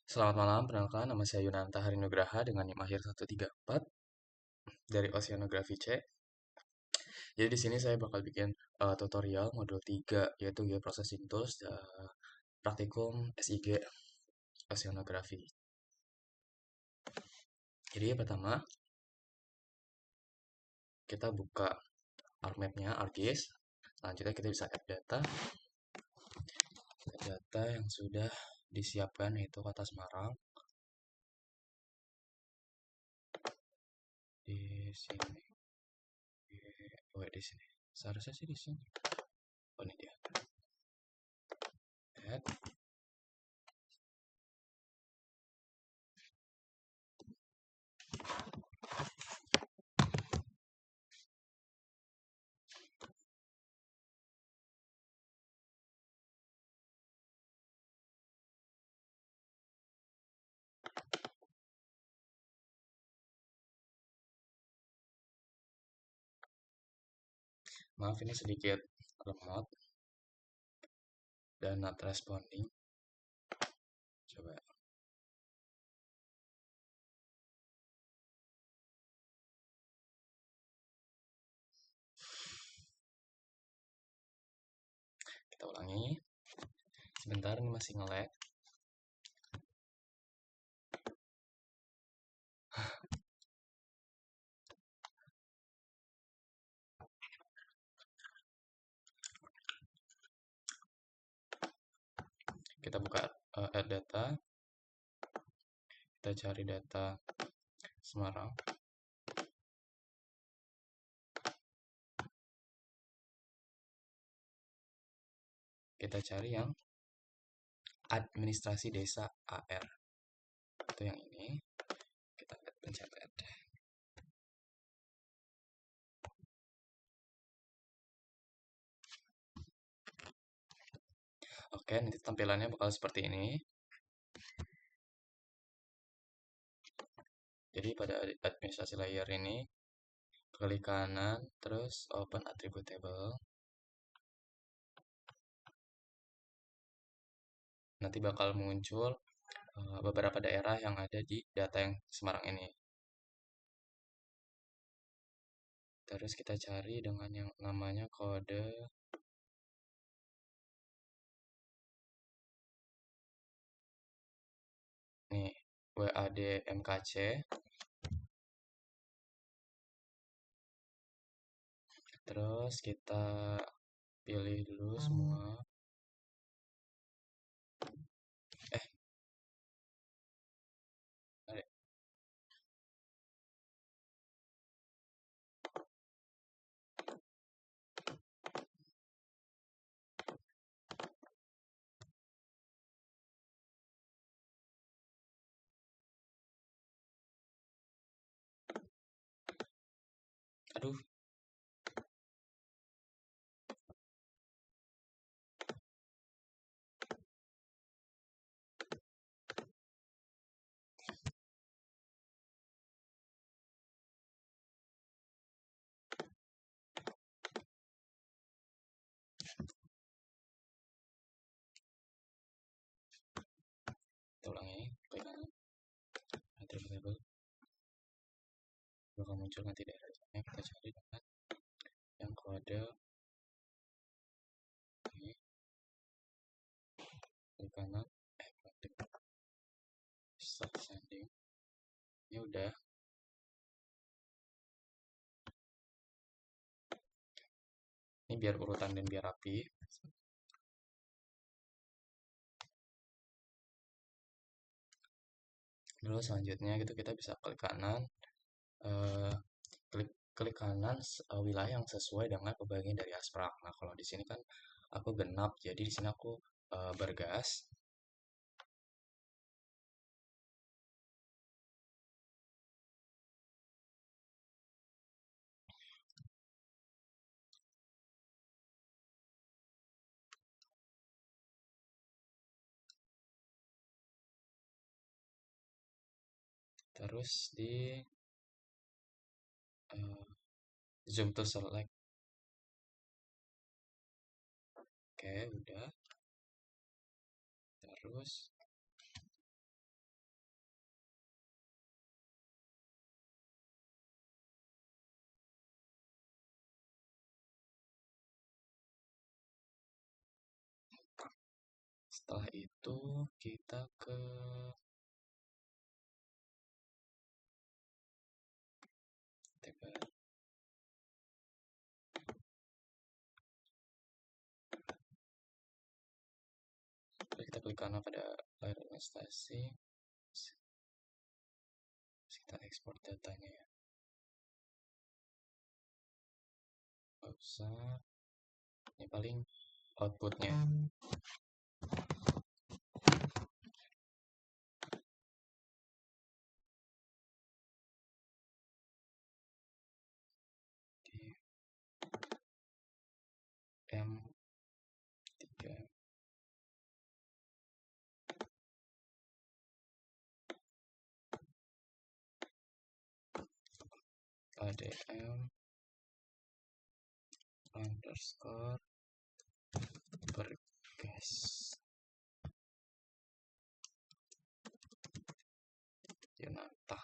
Selamat malam, perkenalkan nama saya Yunanta Harinugraha dengan NIM akhir 134 dari Oceanografi C. Jadi di sini saya bakal bikin tutorial modul 3 yaitu Geoprocessing Tools praktikum SIG Oceanografi. Jadi pertama kita buka ArcMap-nya, ArcGIS. Selanjutnya kita bisa add data yang sudah disiapkan yaitu Kota Semarang di sini. Di sini. Seharusnya sih di sini. Oh, ini dia. Add. Maaf ini sedikit lemot dan not responding. Coba. Kita ulangi. Sebentar ini masih nge-lag. Kita buka add data. Kita cari data Semarang. Kita cari yang administrasi desa AR. Itu yang ini. Kita pencet add. Oke, nanti tampilannya bakal seperti ini. Jadi pada administrasi layer ini, klik kanan, terus open attribute table. Nanti bakal muncul beberapa daerah yang ada di data yang Semarang ini. Terus kita cari dengan yang namanya kode nih, WADMKC. Terus kita pilih dulu semua. Tarik. Aduh, kita ulangi. Klik kanan, attribute table. Bakal muncul nanti daerahnya. Kita cari dengan yang kode ini. Klik kanan, klik start sending. Ini udah. Ini biar urutan dan biar rapi. Lalu selanjutnya gitu kita bisa klik kanan, klik kanan wilayah yang sesuai dengan pembagian dari Asprak. Nah kalau di sini kan aku genap, jadi di sini aku bergas. Terus di zoom to select. Oke, udah. Terus Setelah itu kita ke kita klik kanan pada layar investasi, kita ekspor datanya ya, nggak usah, ini paling outputnya. Di M3 ADM underscore bergas Yunanta.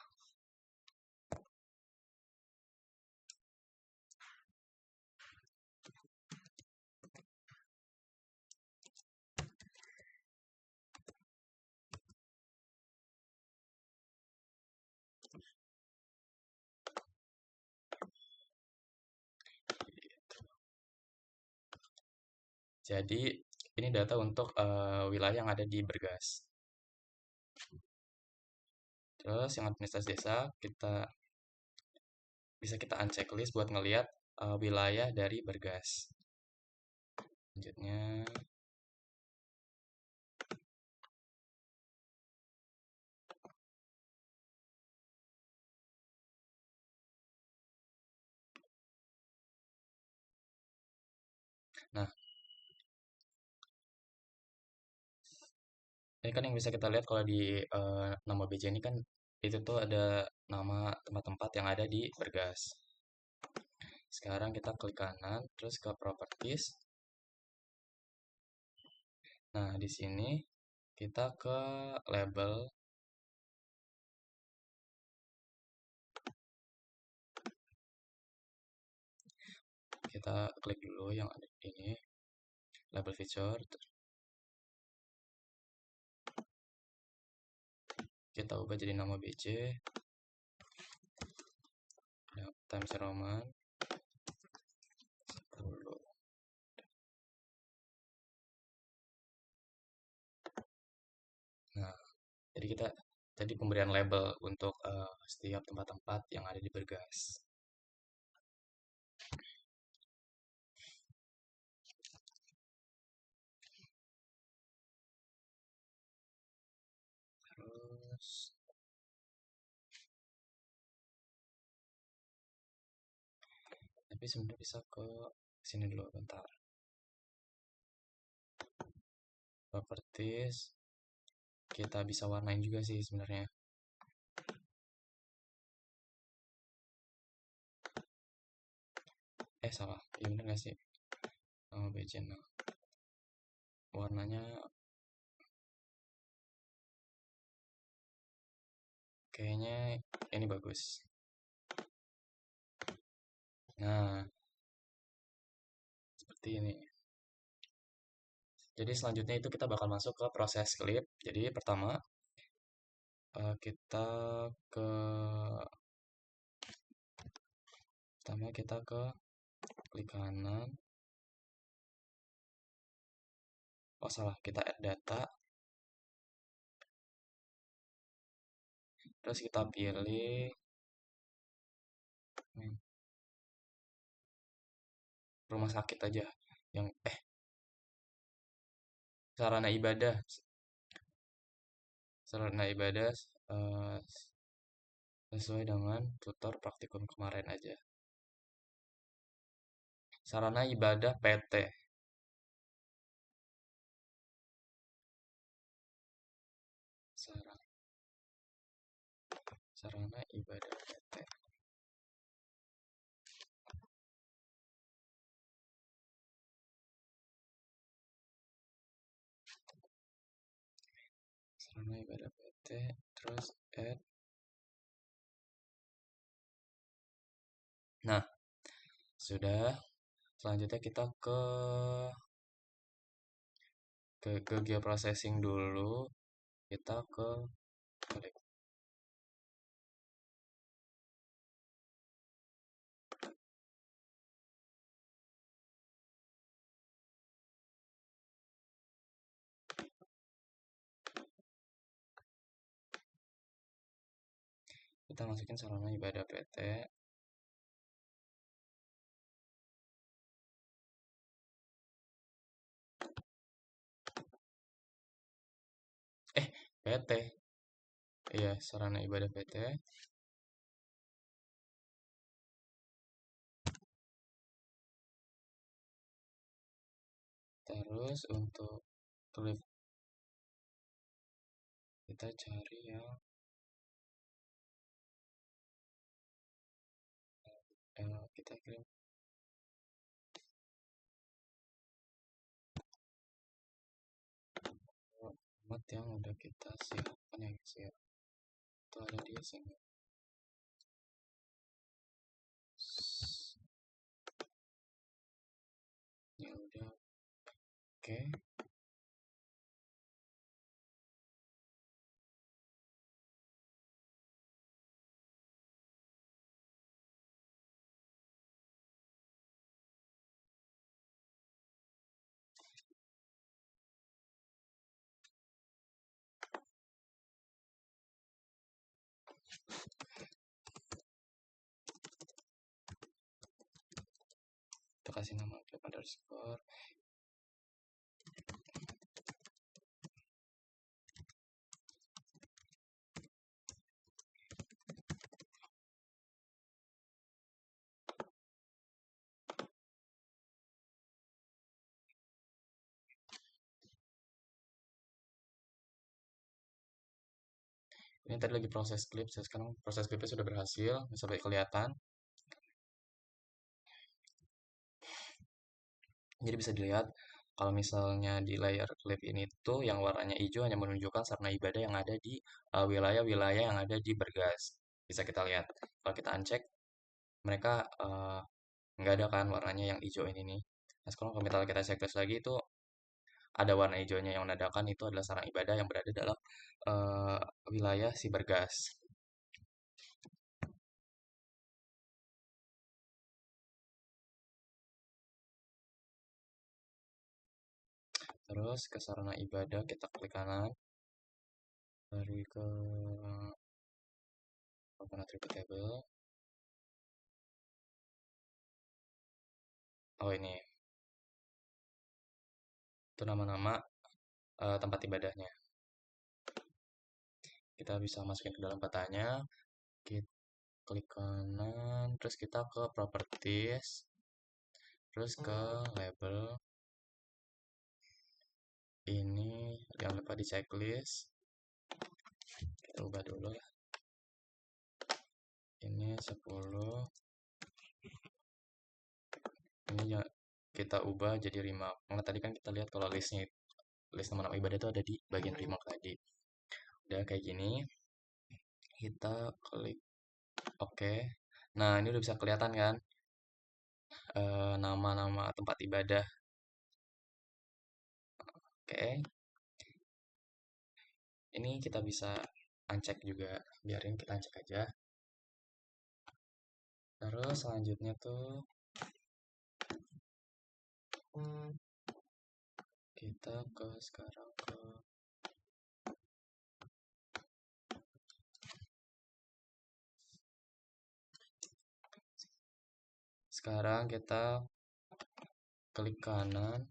Jadi ini data untuk wilayah yang ada di Bergas. Terus yang administrasi desa bisa kita unchecklist buat ngelihat wilayah dari Bergas. Selanjutnya nah, ini kan yang bisa kita lihat kalau di nama BJ ini kan itu tuh ada nama tempat-tempat yang ada di Bergas. Sekarang kita klik kanan, terus ke properties. Nah, di sini kita ke label. Kita klik dulu yang ada di ini, label feature. Kita ubah jadi nama BC. Times Roman 10. Nah, jadi kita tadi pemberian label untuk setiap tempat-tempat yang ada di Bergas. Terus tapi sebenarnya bisa ke sini dulu bentar. Properties kita bisa warnain juga sih sebenarnya. Salah, ya bener gak sih? Oh, channel warnanya kayaknya ini bagus. Nah, seperti ini. Jadi selanjutnya itu kita bakal masuk ke proses clip. Jadi pertama kita ke klik kanan. Oh salah, kita add data. Terus kita pilih rumah sakit aja yang sarana ibadah sesuai dengan tutor praktikum kemarin aja. Sarana ibadah PT. Sarana ibadah PT. Sarana ibadah PT, terus add. Nah, sudah. Selanjutnya kita ke ke geoprocessing dulu, kita ke balik. Kita masukin sarana ibadah PT. PT. Iya, sarana ibadah PT. Terus untuk klip kita cari yang kita kirim format yang udah kita siapkan ya guys ya. Itu ada di sini. Ya udah, oke. Kita kasih nama clip underscore. Ini tadi lagi proses klip, sekarang proses klipnya sudah berhasil, bisa baik kelihatan. Jadi bisa dilihat kalau misalnya di layar klip ini tuh yang warnanya hijau hanya menunjukkan sarana ibadah yang ada di wilayah-wilayah yang ada di Bergas. Bisa kita lihat. Kalau kita uncheck, mereka nggak ada kan warnanya yang hijau ini nih. Nah, sekarang kalau misalnya kita checklist lagi itu ada warna hijaunya yang menandakan itu adalah sarana ibadah yang berada dalam eh, wilayah si Bergas. Terus ke sarana ibadah kita klik kanan dari ke open attribute table. Oh ini itu nama-nama tempat ibadahnya. Kita bisa masukin ke dalam petanya. Kita klik kanan, terus kita ke properties, terus ke label. Ini jangan lupa di checklist. Kita ubah dulu ya. Ini 10. Ini kita ubah jadi remark. Karena tadi kan kita lihat kalau list nama-nama ibadah itu ada di bagian remark tadi. Udah kayak gini. Kita klik oke. Nah, ini udah bisa kelihatan kan nama-nama tempat ibadah. Oke. Ini kita bisa uncheck juga. Biarin kita uncheck aja. Terus selanjutnya tuh kita sekarang kita klik kanan.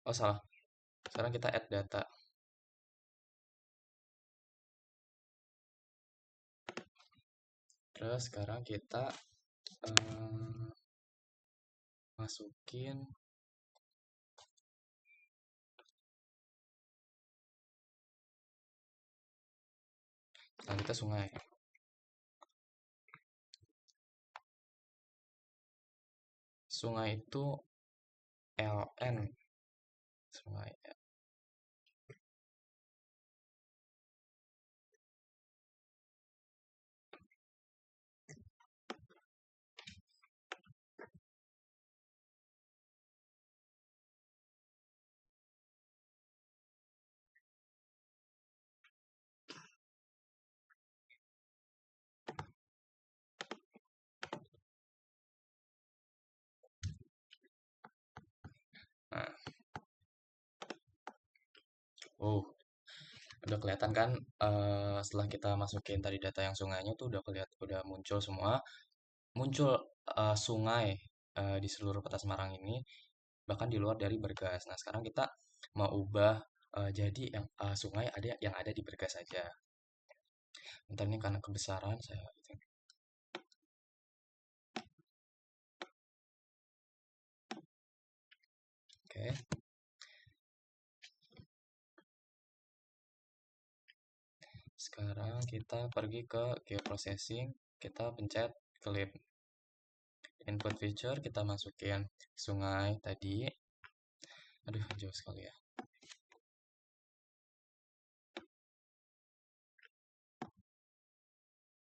Oh salah. Sekarang kita add data. Terus sekarang kita masukin kita sungai. Sungai itu LN. Sungai. Nah, oh, udah kelihatan kan, setelah kita masukin tadi data yang sungainya tuh udah muncul semua, muncul sungai di seluruh Kota Semarang ini, bahkan di luar dari Bergas. Nah, sekarang kita mau ubah jadi yang sungai ada yang ada di Bergas saja. Bentar ini karena kebesaran saya. Oke, sekarang kita pergi ke geoprocessing, kita pencet clip input feature, kita masukin sungai tadi. Aduh, jauh sekali ya.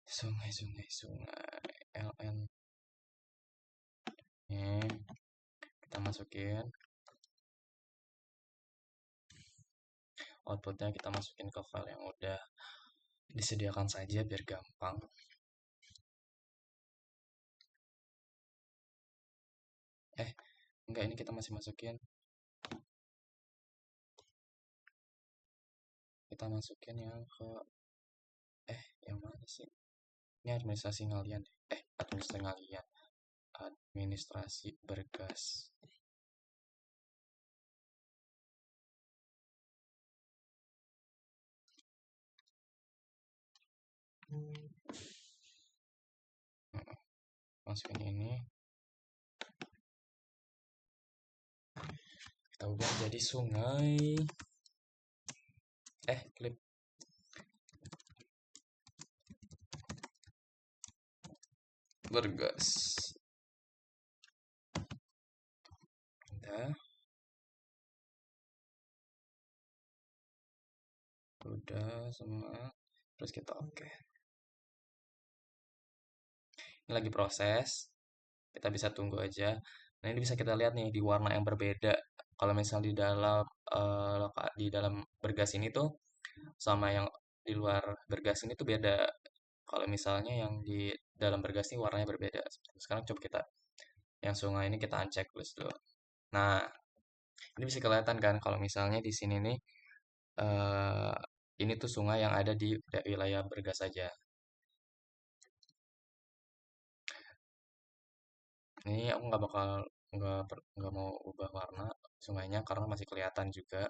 Sungai, sungai, sungai. LN. Ini kita masukin. Outputnya kita masukin ke file yang udah disediakan saja biar gampang. Enggak, ini kita masih masukin. Kita masukin yang ke yang mana sih? Ini administrasi ngalian. Administrasi ngalian. Administrasi Bergas. Masukin ini. Kita ubah jadi sungai. Klip. Bergas. Udah semua. Terus kita oke. Ini lagi proses. Kita bisa tunggu aja. Nah, ini bisa kita lihat nih di warna yang berbeda. Kalau misal di dalam Bergas ini tuh sama yang di luar Bergas ini tuh beda. Kalau misalnya yang di dalam Bergas ini warnanya berbeda. Sekarang coba kita yang sungai ini kita unchecklist dulu. Nah, ini bisa kelihatan kan kalau misalnya di sini nih eh, ini tuh sungai yang ada di wilayah Bergas saja. Ini aku nggak mau ubah warna sungainya karena masih kelihatan juga.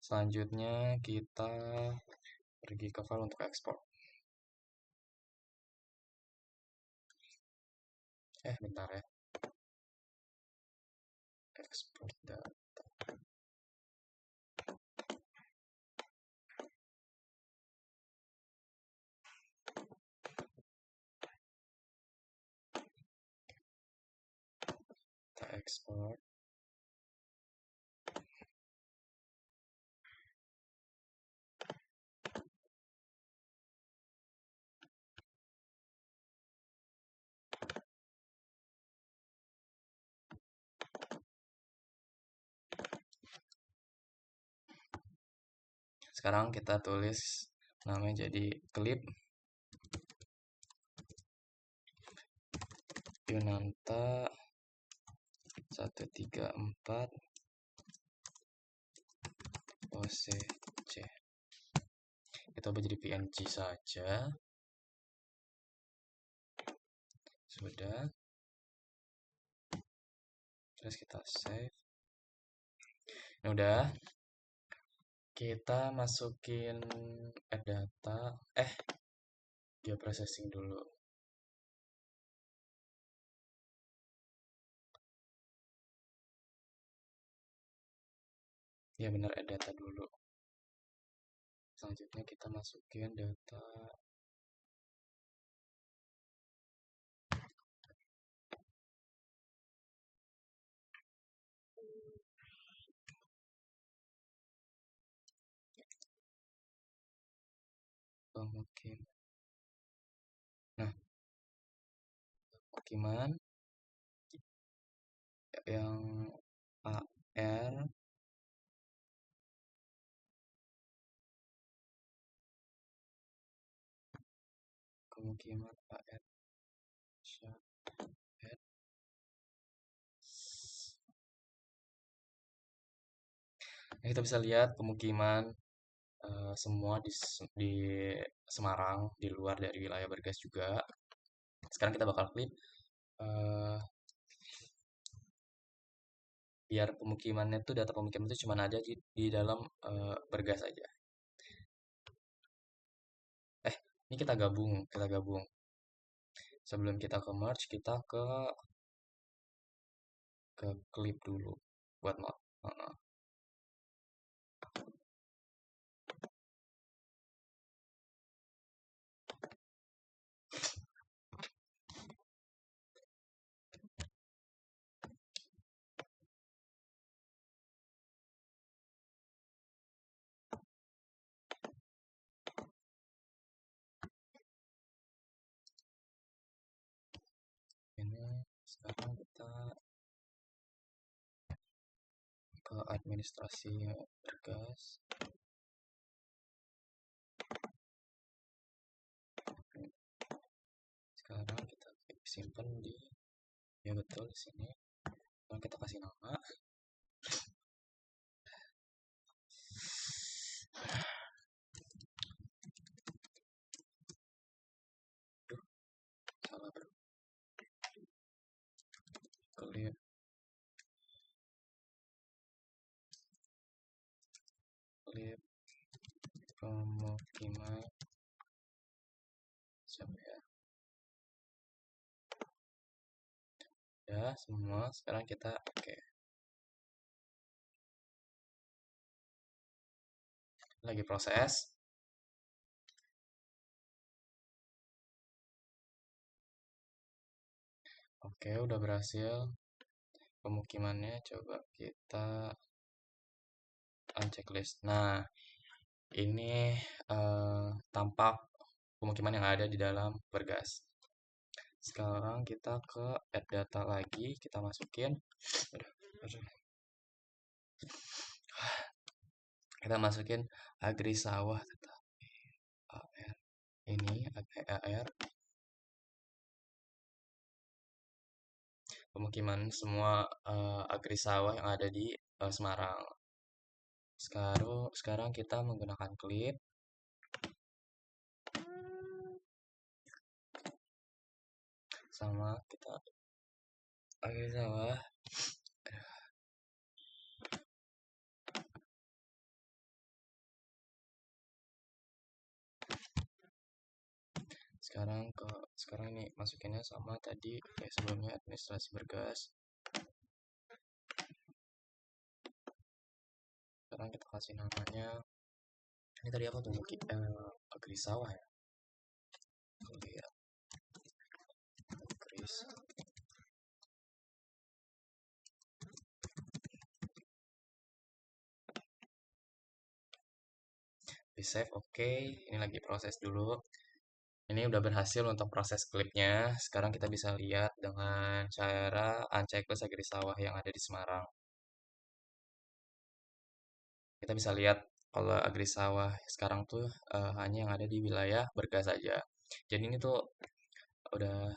Selanjutnya kita pergi ke file untuk ekspor. Bentar ya. Export data. Kita ekspor. Sekarang kita tulis namanya jadi clip Yunanta 134 OCC. Kita ubah jadi PNG saja. Sudah. Terus kita save. Ini udah. Kita masukin data. Geoprocessing dulu. Ya benar, data dulu. Selanjutnya kita masukin data. Pemukiman. Nah, pemukiman yang AR pemukiman AR Nah, kita bisa lihat pemukiman semua di Semarang, di luar dari wilayah Bergas juga. Sekarang kita bakal klik eh, biar pemukimannya tuh data pemukiman itu cuma ada di dalam Bergas aja. Ini kita gabung. Sebelum kita ke merge, kita ke clip dulu buat not. Ini sekarang kita ke administrasi Bergas. Sekarang kita simpan di, ya betul, di sini. Sekarang kita kasih nama. Aduh, salah bro. Clip pemukiman siapa ya? Ya semua. Sekarang kita oke. Lagi proses. Oke, udah berhasil pemukimannya. Coba kita unchecklist. Nah, ini tampak pemukiman yang ada di dalam Bergas. Sekarang kita ke add data lagi, kita masukin. Kita masukin agri sawah AR. Ini AR pemukiman semua agri sawah yang ada di Semarang. Sekarang kita menggunakan clip sama kita agri sawah. Sekarang ini masukinnya sama tadi kayak sebelumnya administrasi Bergas. Sekarang kita kasih namanya. Ini tadi apa tuh? Agri sawah ya. Lihat agri di save. Oke, ini lagi proses dulu. Ini udah berhasil untuk proses klipnya. Sekarang kita bisa lihat dengan cara unchecklist agri sawah yang ada di Semarang. Kita bisa lihat kalau agri sawah sekarang tuh hanya yang ada di wilayah Bergas saja. Jadi ini tuh udah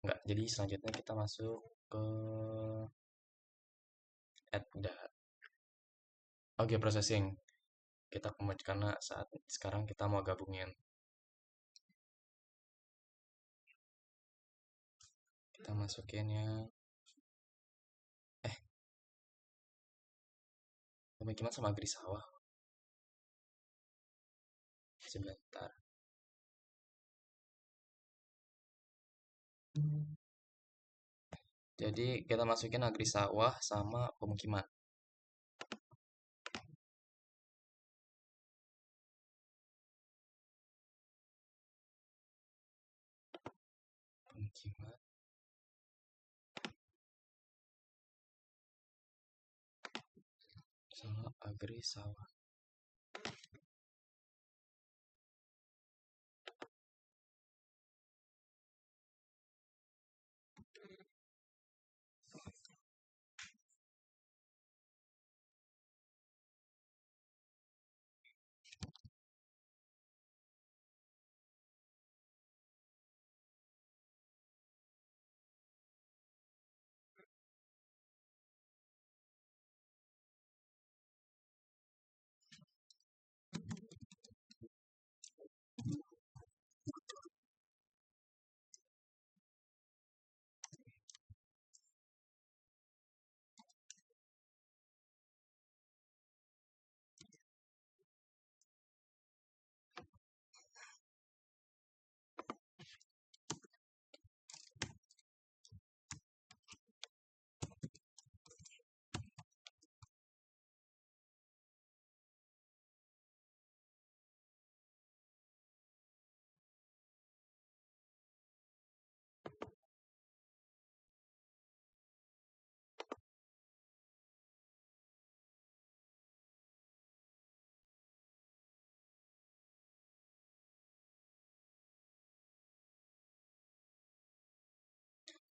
enggak. Jadi selanjutnya kita masuk ke add data. Oke, processing. Kita kembali karena saat sekarang kita mau gabungin. Kita masukin yang pemukiman sama agri sawah. Sebentar. Jadi kita masukin agri sawah sama pemukiman. Pemukiman sama agri sawah.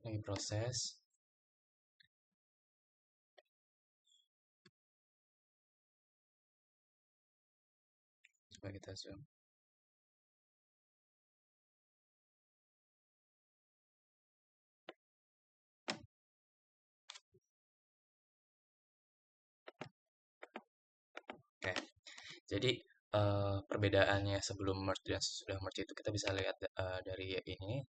lagi proses. Coba kita zoom. Oke, jadi perbedaannya sebelum merge dan sesudah merge itu kita bisa lihat dari ini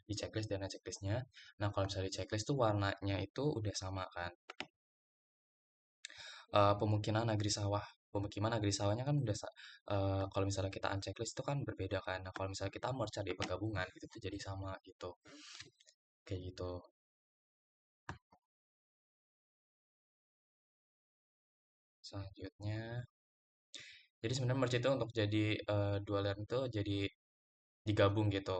di checklist dan checklistnya. Nah, kalau misalnya di checklist tuh warnanya itu udah sama kan. Pemukiman negeri sawah. Pemukiman negeri sawahnya kan udah kalau misalnya kita unchecklist itu kan berbeda kan. Nah, kalau misalnya kita merge di penggabungan itu tuh jadi sama gitu. Kayak gitu. Selanjutnya, jadi sebenarnya merge itu untuk jadi dua layer itu jadi digabung gitu.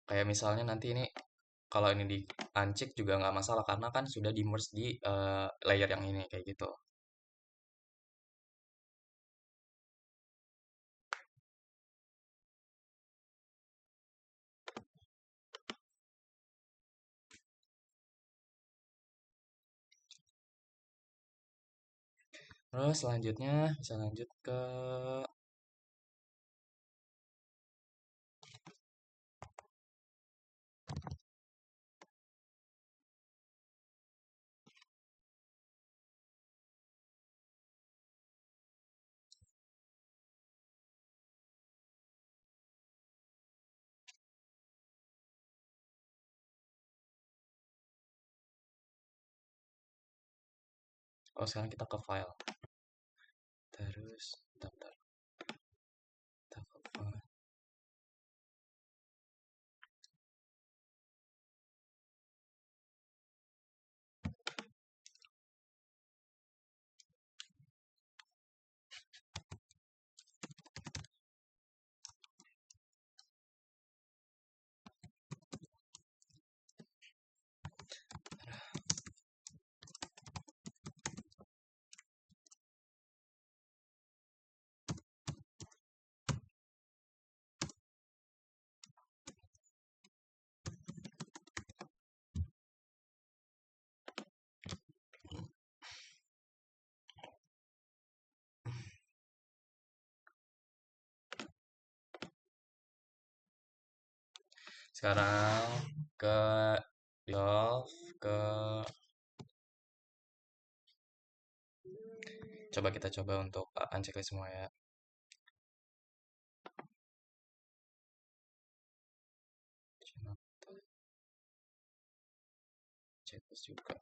Kayak misalnya nanti ini kalau ini di uncheck juga nggak masalah karena kan sudah di merge di layer yang ini kayak gitu. Terus selanjutnya bisa lanjut ke sekarang kita ke file. Terus bentar, kita ke file. Sekarang ke dissolve ke coba kita coba untuk uncheck semua ya. Checklist juga.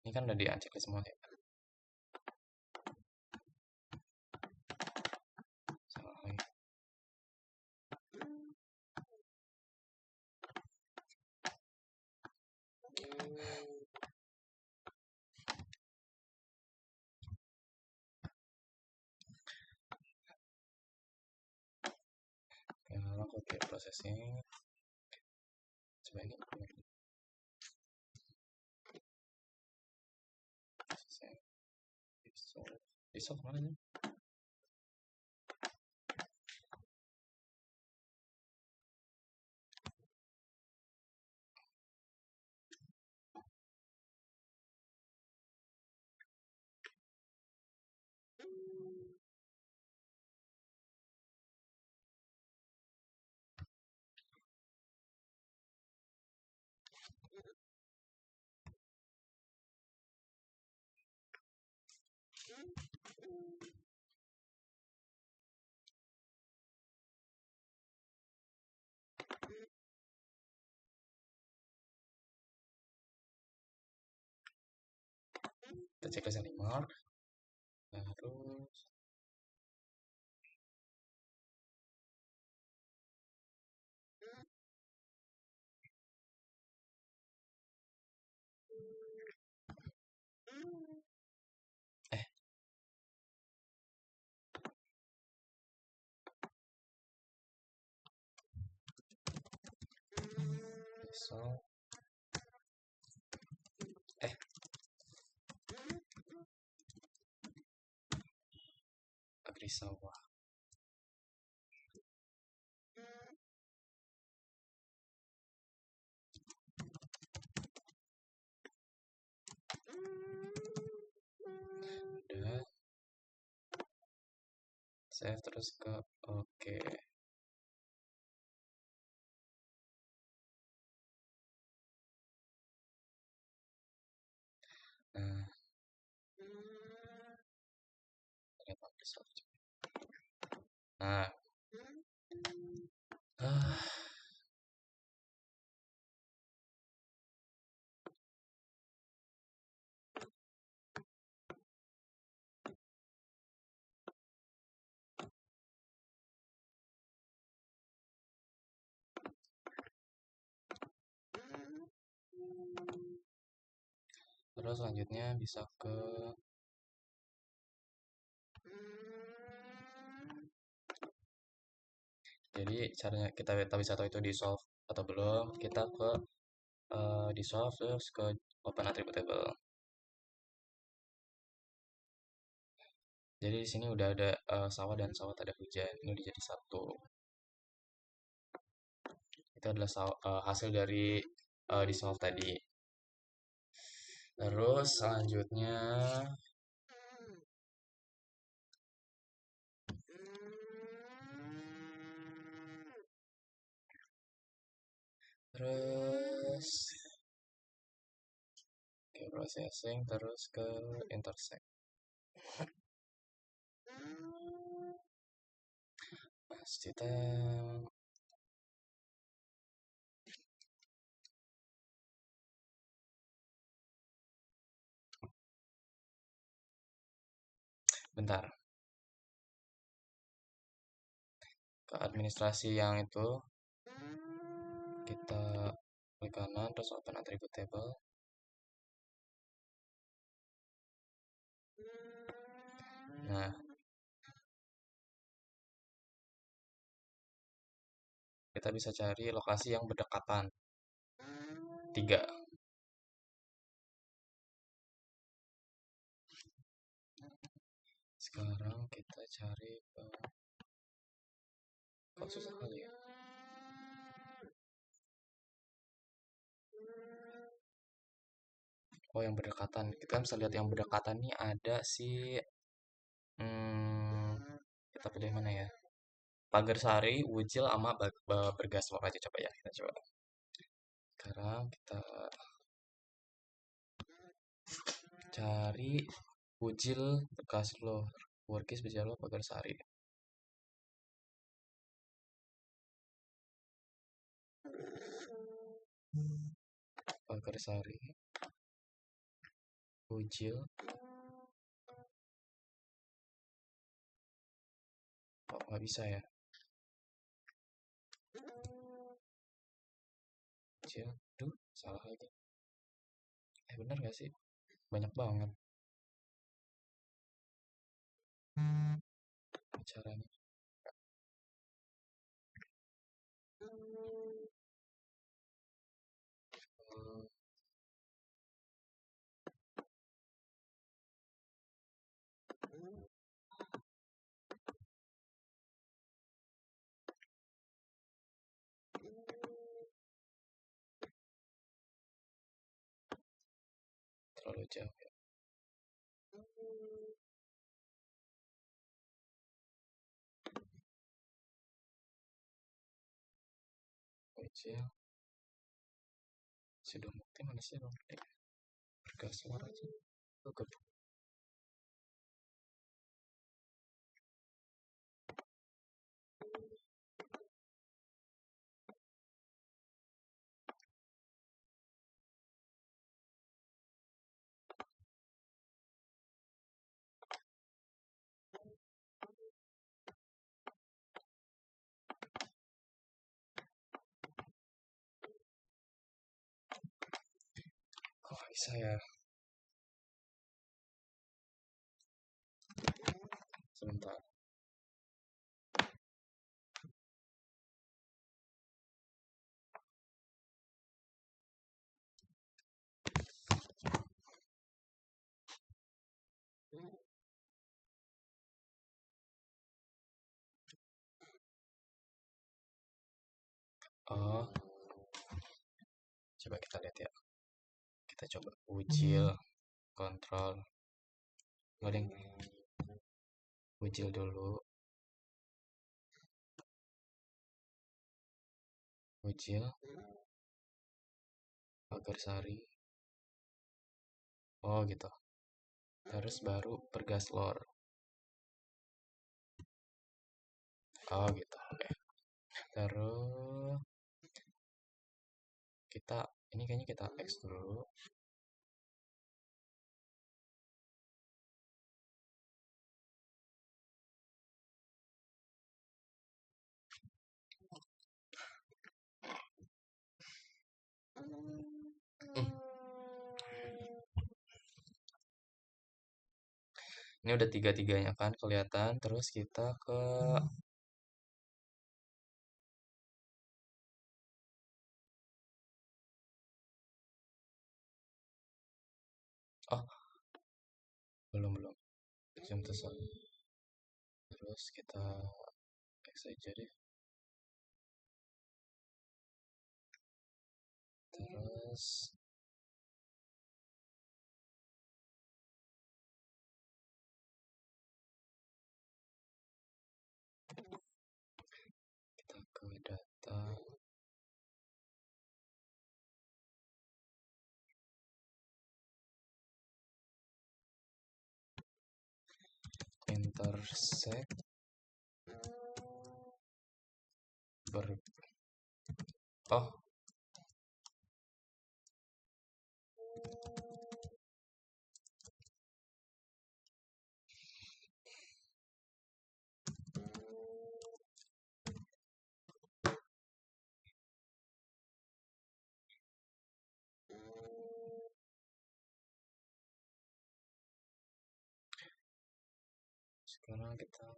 Ini kan udah di uncheck semua ya. Salah lagi. Sekarang oke processing. Coba ini processing. Dissolve mana nih? Kita checklist yang mark. Terus eh dissolve agri sawah. Save terus ke oke. Nah, ternyata bisa. Nah, ah, terus selanjutnya bisa ke jadi caranya kita bisa tahu itu di solve atau belum, kita ke di solve terus ke open attribute table. Jadi di sini udah ada sawah dan sawah ada hujan. Ini udah jadi satu. Itu adalah hasil dari di solve tadi. Terus selanjutnya terus ke processing terus ke intersect. Nah, kita bentar ke administrasi yang itu kita klik kanan terus open attribute table. Nah, kita bisa cari lokasi yang berdekatan. 3. Sekarang kita cari kok susah kali ya. Oh, yang berdekatan. Kita kan bisa lihat yang berdekatan nih ada si hmm, kita pilih mana ya? Pagersari, Wujil, sama Bergaswar aja coba ya. Kita coba. Sekarang kita cari Wujil, Bergaslo, Workis, Bejalo, Pagersari. Pagersari, Wujil. Kok nggak bisa ya? Wujil. Duh, salah lagi. Bener gak sih? Banyak banget caranya. Hmm, terlalu jauh ya. Wujil. Sudah mukti mana sih dong? Bergaswar aja. Tuh, kok bisa ya? Sebentar. Oh, coba kita lihat ya. Kita coba Wujil, kontrol. Loading. Wujil dulu. Ucil, Pagarsari. Oh gitu. Terus baru Pergaslor. Oh gitu. Oke. Terus kita ini kayaknya kita X dulu. Hmm, Ini udah tiga-tiganya kan kelihatan. Terus kita ke oh belum belum jam tersebut. Terus kita X aja deh. Terus kita ke data intersect ber oh sekarang kita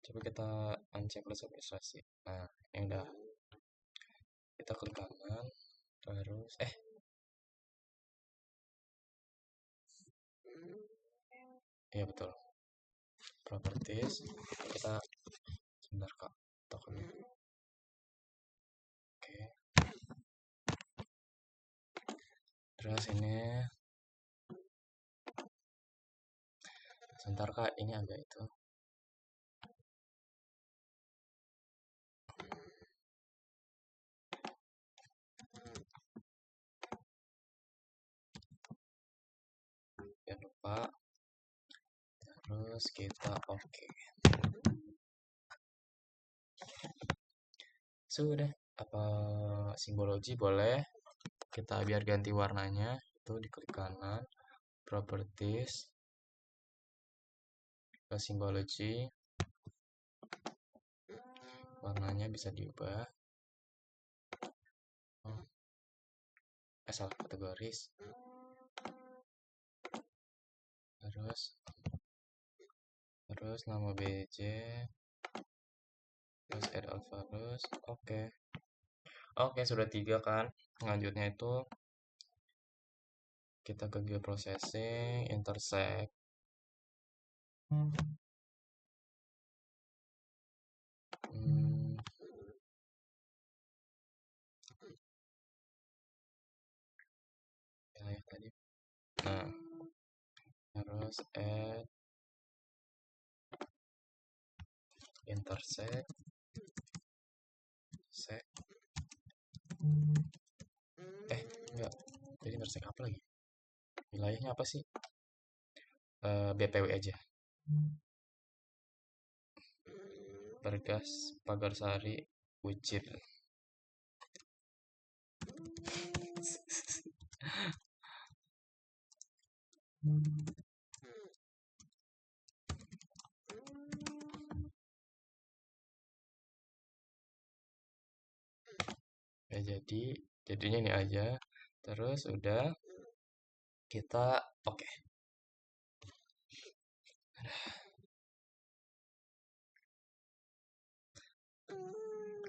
coba kita uncheck list administrasi. Nah ini udah, kita klik kanan. Terus iya betul, properties. Kita sebentar kak, tokennya. Oke, terus ini sebentar kak, ini agak itu. Jangan lupa. Terus kita oke. Sudah. Apa simbologi boleh? Kita biar ganti warnanya. Itu diklik kanan. Properties. Ke simbologi. Warnanya bisa diubah. Oh, salah kategoris. Terus nama BJ. Terus add alphabet. Oke. Oke, sudah 3 kan. Selanjutnya itu kita ke geoprocessing, intersect. Hmm, ya tadi. Nah, terus add intersect, sec. Enggak. Jadi intersect apa lagi? Wilayahnya apa sih? BPW aja. Bergas, Pagarsari, Ucir. Ya jadinya ini aja. Terus udah kita oke.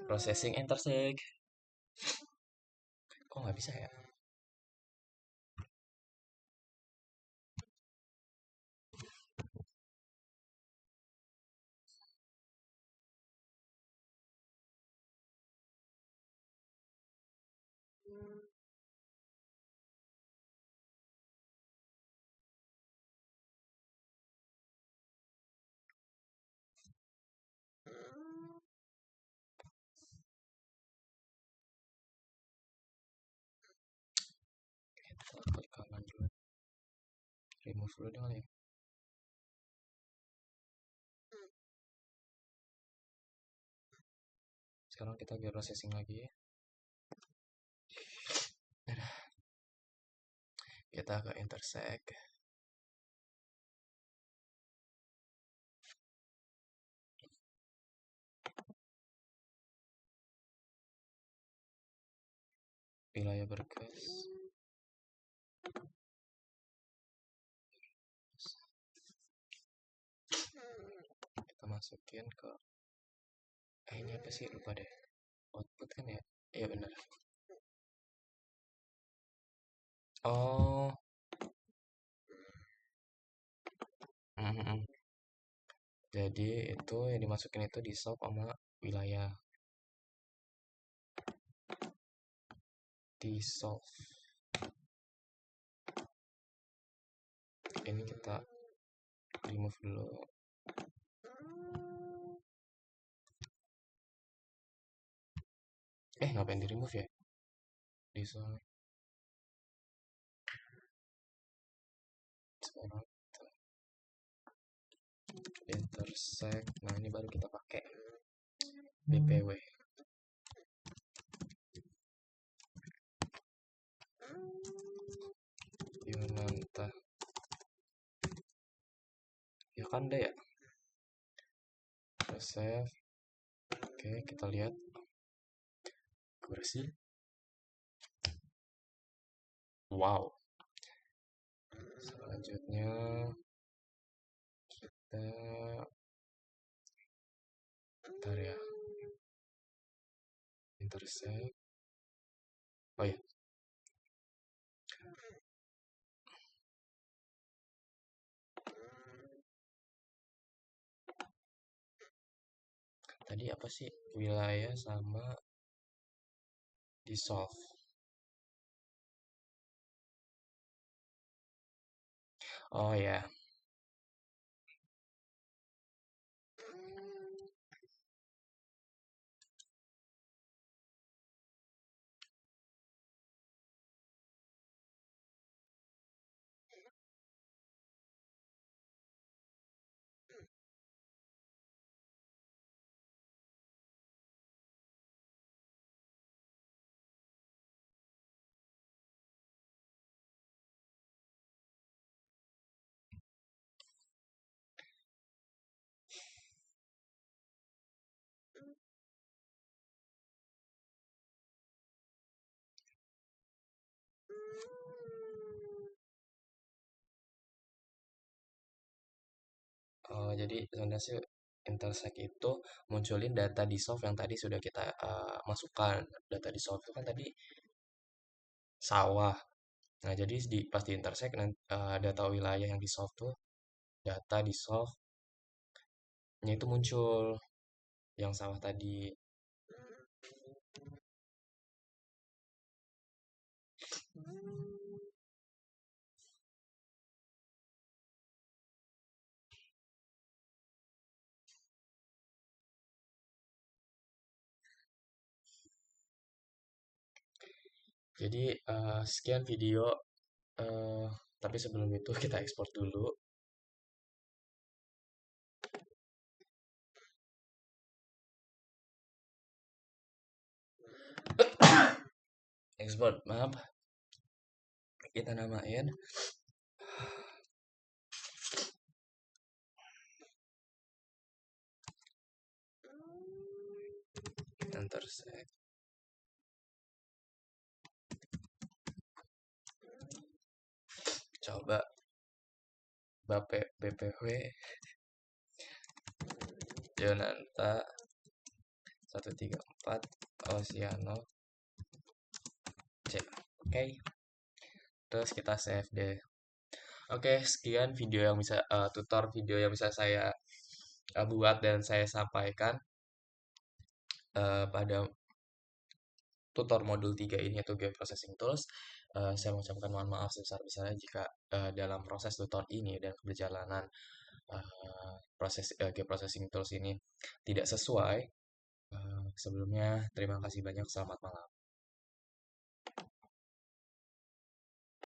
Processing intersect. Kok nggak bisa ya? klik kanan dulu, remove dulu deh kali ya. Sekarang kita gear processing lagi ya. Kita ke intersect. Wilayah bergas. Kita masukin ke ini apa sih, lupa deh, output kan ya. Iya benar. Oh. Jadi itu yang dimasukin itu di solve sama wilayah, di solve. Ini kita remove dulu. Ngapain di remove ya? Di solve. Sekarang kita intersect. Nah ini baru kita pakai BPW. Yunanta. Ya kan deh ya. Save. Oke, kita lihat akurasi. Wow. Selanjutnya kita bentar ya, intersect. Oh ya, tadi apa sih, wilayah sama dissolve. Oh ya, jadi sebenarnya intersect itu munculin data dissolve yang tadi sudah kita masukkan. Data dissolve itu kan tadi sawah. Nah, jadi pas di intersect data wilayah yang dissolve tuh, data dissolve-nya itu muncul yang sawah tadi. Jadi sekian video, tapi sebelum itu kita ekspor dulu. Ekspor, maaf. Kita namain intersect. Coba BPW Yunanta 134 Oceano C. Oke. Terus kita save deh. Oke, sekian video yang bisa tutor video yang bisa saya buat dan saya sampaikan pada tutor modul 3 ini, yaitu Game Processing Tools. Saya mengucapkan mohon maaf sebesar-besarnya jika dalam proses tutor ini dan perjalanan proses Game Processing Tools ini tidak sesuai. Sebelumnya terima kasih banyak, selamat malam.